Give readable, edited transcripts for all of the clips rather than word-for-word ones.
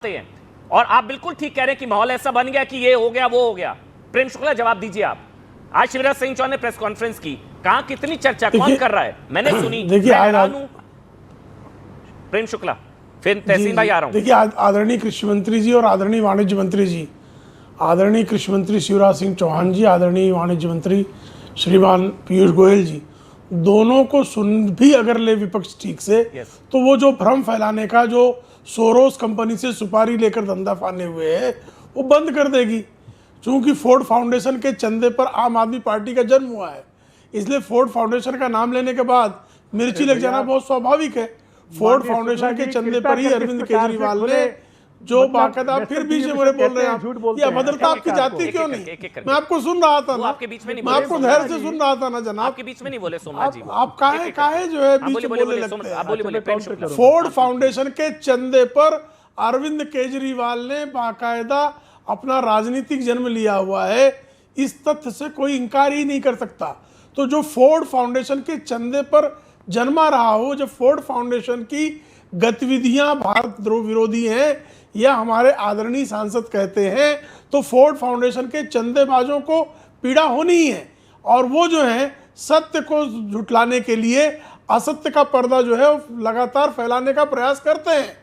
हैं। और आप बिल्कुल ठीक कह रहे हैं कि माहौल ऐसा बन गया कि ये हो गया वो हो गया। प्रेम शुक्ला जवाब दीजिए आप। आज शिवराज सिंह चौहान ने प्रेस कॉन्फ्रेंस की, कहां कितनी चर्चा कौन कर रहा है, मैंने सुनी। देखिए प्रेम शुक्ला, फिर तहसीन भाई आ रहा हूं। देखिए आदरणीय कृषि मंत्री जी और आदरणीय वाणिज्य मंत्री जी, आदरणीय कृषि मंत्री शिवराज सिंह चौहान जी, आदरणीय वाणिज्य मंत्री श्रीमान पीयूष गोयल जी, दोनों को सुन भी अगर ले विपक्ष ठीक से, तो वो जो भ्रम फैलाने का, जो सोरोस कंपनी से सुपारी लेकर धंधा फाने हुए है, वो बंद कर देगी। चूंकि फोर्ड फाउंडेशन के चंदे पर आम आदमी पार्टी का जन्म हुआ है, इसलिए फोर्ड फाउंडेशन का नाम लेने के बाद मिर्ची लग जाना बहुत स्वाभाविक है। फोर्ड फाउंडेशन के चंदे पर ही अरविंद केजरीवाल ने जो बाकायदा, फिर बीच में बोल रहे हैं आप, ये अभद्रता आपकी जाती क्यों नहीं? मैं आपको सुन रहा था ना, आपके बीच में नहीं, मैं आपको धैर्य से सुन रहा था ना जनाब। आपके बीच में नहीं बोले सोमनाथ जी, आप काहे जो है बीच में बोलने लगते हैं। आप बोले। फोर्ड फाउंडेशन के चंदे पर अरविंद केजरीवाल ने बाकायदा अपना राजनीतिक जन्म लिया हुआ है, इस तथ्य से कोई इंकार ही नहीं कर सकता। तो जो फोर्ड फाउंडेशन के चंदे पर जन्मा रहा हो, जब फोर्ड फाउंडेशन की गतिविधियां भारत द्रोह विरोधी हैं, या हमारे आदरणीय सांसद कहते हैं, तो फोर्ड फाउंडेशन के चंदेबाजों को पीड़ा होनी ही है। और वो जो है सत्य को झुटलाने के लिए असत्य का पर्दा जो है लगातार फैलाने का प्रयास करते हैं।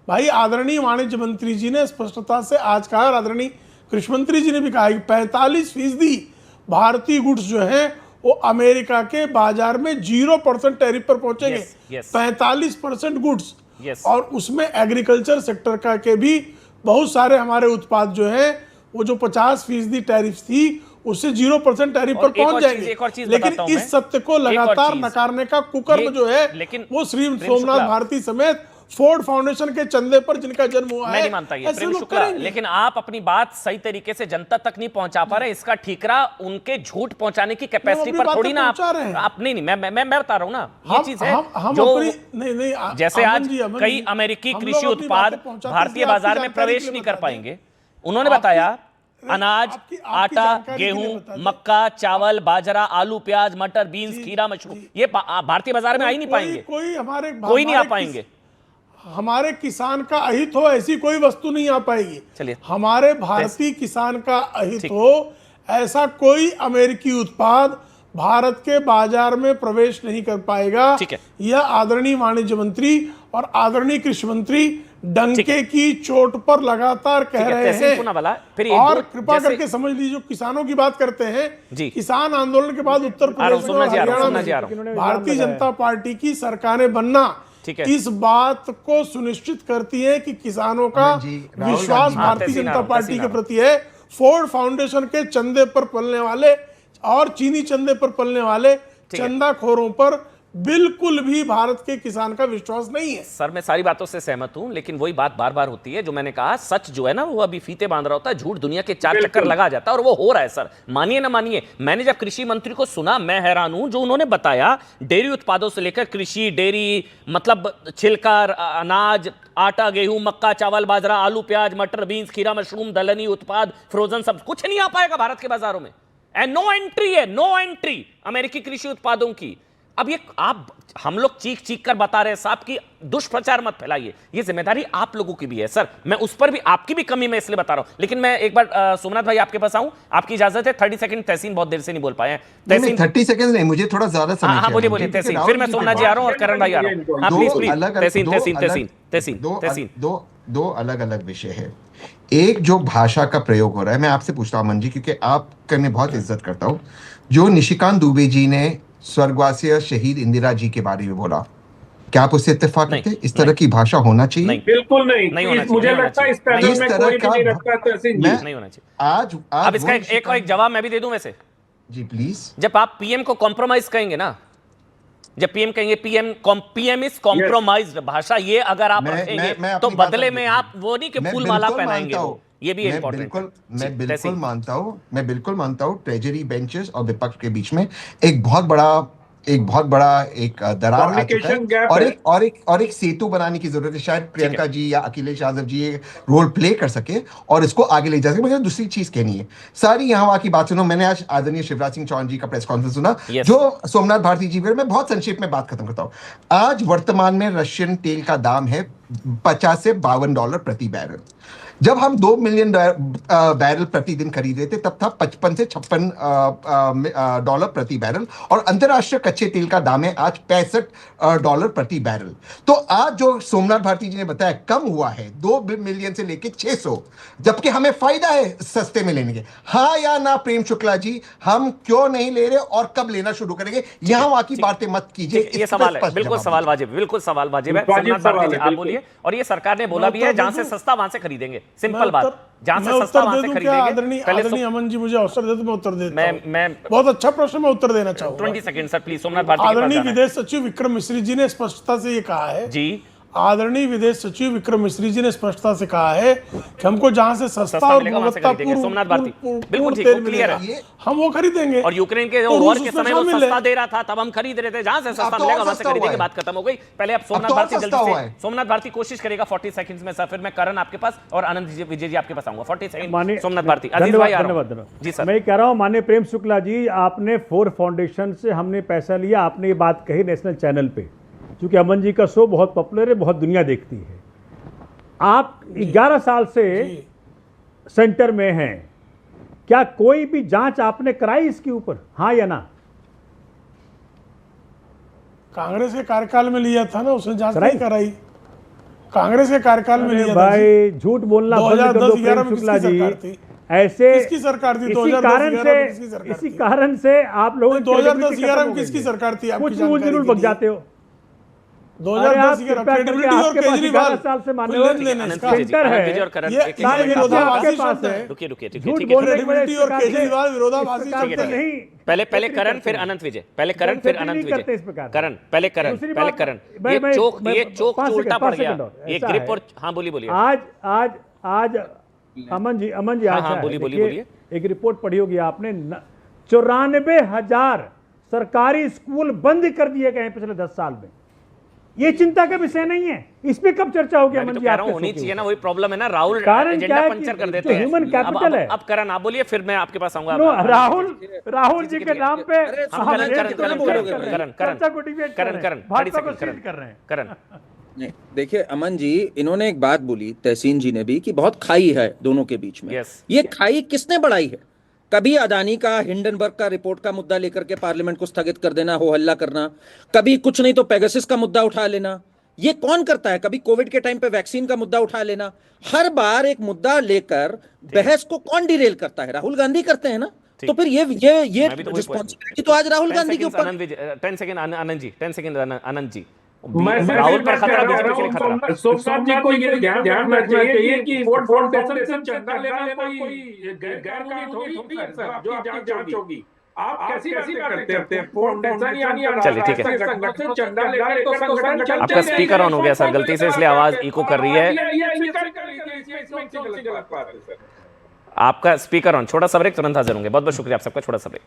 भाई आदरणीय वाणिज्य मंत्री जी ने स्पष्टता से आज कहा, और आदरणीय कृषि मंत्री जी ने भी कहा कि 45% भारतीय गुड्स जो हैं वो अमेरिका के बाजार में 0% टैरिफ पर पहुंचेंगे। 45% गुड्स, और उसमें एग्रीकल्चर सेक्टर का के भी बहुत सारे हमारे उत्पाद जो हैं, वो जो 50% टैरिफ थी उससे 0% टैरिफ पर पहुंच जाएंगे। लेकिन इस सत्य को लगातार नकारने का कुकर्म जो है, वो श्री सोमनाथ भारती समेत फोर्ड फाउंडेशन के चंदे पर जिनका जन्म हुआ है, मैं नहीं मानता ये प्रेम शुक्ला, लेकिन आप अपनी बात सही तरीके से जनता तक नहीं पहुंचा पा रहे। इसका ठीकरा उनके झूठ पहुंचाने की कैपेसिटी पर थोड़ी ना आप नहीं, मैं बता रहा हूं ना, ये चीज है जो नहीं, जैसे आज कई अमेरिकी कृषि उत्पाद भारतीय बाजार में प्रवेश नहीं कर पाएंगे। उन्होंने बताया अनाज, आटा, गेहूं, मक्का, चावल, बाजरा, आलू, प्याज, मटर, बीन्स, खीरा, मशरूम, ये भारतीय बाजार में आ ही नहीं पाएंगे, कोई नहीं आ पाएंगे। हमारे किसान का अहित हो ऐसी कोई वस्तु नहीं आ पाएगी। चलिए, हमारे भारतीय किसान का अहित हो ऐसा कोई अमेरिकी उत्पाद भारत के बाजार में प्रवेश नहीं कर पाएगा। यह आदरणीय वाणिज्य मंत्री और आदरणीय कृषि मंत्री डंके की चोट पर लगातार कह रहे हैं। और कृपा करके समझ लीजिए, जो किसानों की बात करते हैं, किसान आंदोलन के बाद उत्तर प्रदेश और हरियाणा में भारतीय जनता पार्टी की सरकारें बनना इस बात को सुनिश्चित करती है कि किसानों का विश्वास भारतीय जनता पार्टी के प्रति है। फोर्ड फाउंडेशन के चंदे पर पलने वाले और चीनी चंदे पर पलने वाले चंदाखोरों पर बिल्कुल भी भारत के किसान का विश्वास नहीं है। सर मैं सारी बातों से सहमत हूं, लेकिन वही बात बार बार होती है जो मैंने कहा, सच जो है ना वो अभी फीते बांध रहा होता है, झूठ दुनिया के 4 चक्कर लगा जाता है, और वो हो रहा है। सर मानिए ना मानिए, मैंने जब कृषि मंत्री को सुना मैं हैरान हूं। जो उन्होंने बताया डेयरी उत्पादों से लेकर कृषि, डेयरी मतलब छिलका, अनाज, आटा, गेहूं, मक्का, चावल, बाजरा, आलू, प्याज, मटर, बीन्स, खीरा, मशरूम, दलहनी उत्पाद, फ्रोजन, सब कुछ नहीं आ पाएगा भारत के बाजारों में। एंड नो एंट्री है, नो एंट्री अमेरिकी कृषि उत्पादों की। अब ये आप हम लोग चीख चीख कर बता रहे हैं साहब की दुष्प्रचार मत फैलाइए, ये जिम्मेदारी आप लोगों की भी है। सर मैं उस पर भी आपकी भी कमी मैं इसलिए बता रहा हूं। लेकिन मैं एक बार सोमनाथ भाई आपके पास आऊं, आपकी इजाजत है? 30 सेकंड, तहसीन बहुत देर से नहीं बोल पाए हैं। तहसीन 30 सेकंड नहीं, मुझे थोड़ा ज्यादा समय। हाँ बोलिए तहसीन, फिर मैं सोमनाथ जी आ रहा हूं और करण भाई आ रहा हूं। हाँ प्लीज तहसीन। दो अलग अलग विषय है। एक जो भाषा का प्रयोग हो रहा है, मैं आपसे पूछता हूं अमन जी, क्योंकि आपका मैं बहुत इज्जत करता हूं, जो निशिकांत दुबे जी ने स्वर्गवासी शहीद इंदिरा जी के बारे में बोला, क्या आप उससे इत्तेफाक करते हैं? इस तरह की भाषा होना चाहिए? नहीं, बिल्कुल नहीं। मुझे लगता है इस पैनल में कोई भी नहीं रखता तहसीन जी, नहीं होना चाहिए। अब इसका एक जवाब मैं भी दे दूं वैसे जी, प्लीज। जब आप पीएम को कॉम्प्रोमाइज कहेंगे ना, जब पीएम कहेंगे पीएम इज कॉम्प्रोमाइज्ड भाषा, ये अगर आप रखेंगे तो बदले में आप वो नहीं कि फूल माला पहनाएंगे, ये भी इंपॉर्टेंट है। मैं बिल्कुल मानता हूं ट्रेजरी बेंचेस और विपक्ष के बीच में एक बहुत बड़ा दरार आ चुका है, और एक सेतु बनाने की जरूरत है। शायद प्रियंका जी या अखिलेश यादव जी ये रोल प्ले कर सके और इसको आगे ले जा सके। मुझे दूसरी चीज कहनी है, सारी यहाँ वहां की बात सुनो। मैंने आज आदरणीय शिवराज सिंह चौहान जी का प्रेस कॉन्फ्रेंस सुना, जो सोमनाथ भारती जी, मैं बहुत संक्षेप में बात खत्म करता हूँ। आज वर्तमान में रशियन तेल का दाम है 50 से $52 प्रति बैरल। जब हम 2 मिलियन बैरल प्रतिदिन खरीद रहे थे तब था 55 से $56 प्रति बैरल, और अंतरराष्ट्रीय कच्चे तेल का दाम है आज $65 प्रति बैरल। तो आज जो सोमनाथ भारती जी ने बताया कम हुआ है 2 मिलियन से लेके 600, जबकि हमें फायदा है सस्ते में लेने के। हाँ या ना प्रेम शुक्ला जी, हम क्यों नहीं ले रहे और कब लेना शुरू करेंगे? यहां वहां की बातें मत कीजिए। ये सवाल है, बिल्कुल सवाल वाजिब, बिल्कुल सवाल वाजिब है। सोमनाथ भारती जी आप बोलिए। और ये सरकार ने बोला भी है जहां से सस्ता वहां से खरीदेंगे, सिंपल बात, जहां से सस्ता वहां से खरीदेंगे। आदरणीय अमन जी मुझे अवसर दे तो मैं उत्तर देता हूं। मैं बहुत अच्छा प्रश्न, मैं उत्तर देना चाहूंगा। 20 second sir please. Somnath Bharti आदरणीय विदेश सचिव विक्रम मिश्री जी ने स्पष्टता से ये कहा है जी, आदरणीय विदेश सचिव विक्रम मिश्री जी ने स्पष्टता से कहा है कि हमको जहां से सस्ता और गुणवत्तापूर्ण सोमनाथ भारती बिल्कुल ठीक, तेल क्लियर मिलेगा है, हम वो खरीदेंगे। और यूक्रेन के वॉर के समय वो सस्ता दे रहा था, तब हम खरीद रहे थे, जहां से सस्ता मिलेगा वहां से खरीदेंगे, बात खत्म हो गई। पहले आप सोमनाथ भारती जल्दी से, सोमनाथ भारती कोशिश करेगा 40 सेकंड्स में सर, फिर मैं करण आपके पास और आनंद विजय जी आपके पास आऊंगा। 40 सेकंड सोमनाथ भारती। अजीज भाई धन्यवाद जी सर। मैं कह रहा हूं माननीय प्रेम शुक्ला जी, आपने फोर फाउंडेशन से हमने पैसा लिया, आपने ये बात कही नेशनल चैनल पे, क्योंकि अमन जी का शो बहुत पॉपुलर है, बहुत दुनिया देखती है। आप 11 साल से सेंटर में हैं, क्या कोई भी जांच आपने कराई इसके ऊपर, हाँ या ना? कांग्रेस के कार्यकाल में लिया था ना, उसने जांच नहीं कराई। कांग्रेस के कार्यकाल में लिया था भाई, झूठ बोलना बंद कर दो प्रेम शुक्ला जी। ऐसे किसकी सरकार थी? इसी कारण से आप लोगों 2010-11 में किसकी सरकार थी? कुछ रूल जरूर बग जाते हो। 2010-11 क्रेडिबिलिटी और केजरीवाल साल से मानने सेंटर है, ये विरोधाभासी शब्द है। रुकिए क्रेडिबिलिटी और केजरीवाल विरोधाभासी शब्द नहीं। पहले करण फिर अनंत विजय, पहले करण फिर अनंत विजय, करण पहले करण ये चोक उल्टा पड़ गया, ये ग्रिप और हाँ बोलिए। आज अमन जी हाँ बोलिए। एक रिपोर्ट पढ़ी होगी आपने, 94,000 सरकारी स्कूल बंद कर दिए गए पिछले 10 साल में। ये चिंता का विषय नहीं है, इस पे कब चर्चा होगी? अमन जी आपको होनी चाहिए ना, वही प्रॉब्लम है ना, राहुल एजेंडा पंचर कर देते हैं। ह्यूमन कैपिटल है। अब करण आप बोलिए, फिर मैं आपके पास आऊंगा। राहुल जी के नाम पे करण नहीं, देखिए अमन जी, इन्होंने एक बात बोली, तहसीन जी ने भी, कि बहुत खाई है दोनों के बीच में। ये खाई किसने बढ़ाई है? कभी अदानी का, हिंडनबर्ग का रिपोर्ट का मुद्दा लेकर के पार्लियामेंट को स्थगित कर देना, हो हल्ला करना, कभी कुछ नहीं तो पेगासस का मुद्दा उठा लेना, ये कौन करता है? कभी कोविड के टाइम पे वैक्सीन का मुद्दा उठा लेना, हर बार एक मुद्दा लेकर बहस को कौन डिरेल करता है? राहुल गांधी करते हैं ना। तो फिर ये रिस्पॉन्सिबिलिटी तो आज राहुल गांधी के ऊपर। 10 सेकंड आनंद जी, राहुल पर खतरा, बीजेपी के लिए खतरा। सोमनाथ जी को ये ध्यान रखना चाहिए कि वोट फाउंडेशन चंदा लेना कोई गैरकानूनी थोड़ी है सर, जो आपकी जांच होगी। आप कैसी बात करते हैं? फाउंडेशन यानी चलिए ठीक है, चंदा लेकर तो संगठन आपका स्पीकर ऑन हो गया सर गलती से, इसलिए आवाज इको कर रही है। आपका स्पीकर ऑन, छोटा सा ब्रेक, तुरंत हाजिर होंगे। बहुत बहुत शुक्रिया आप सबका, छोटा सा ब्रेक।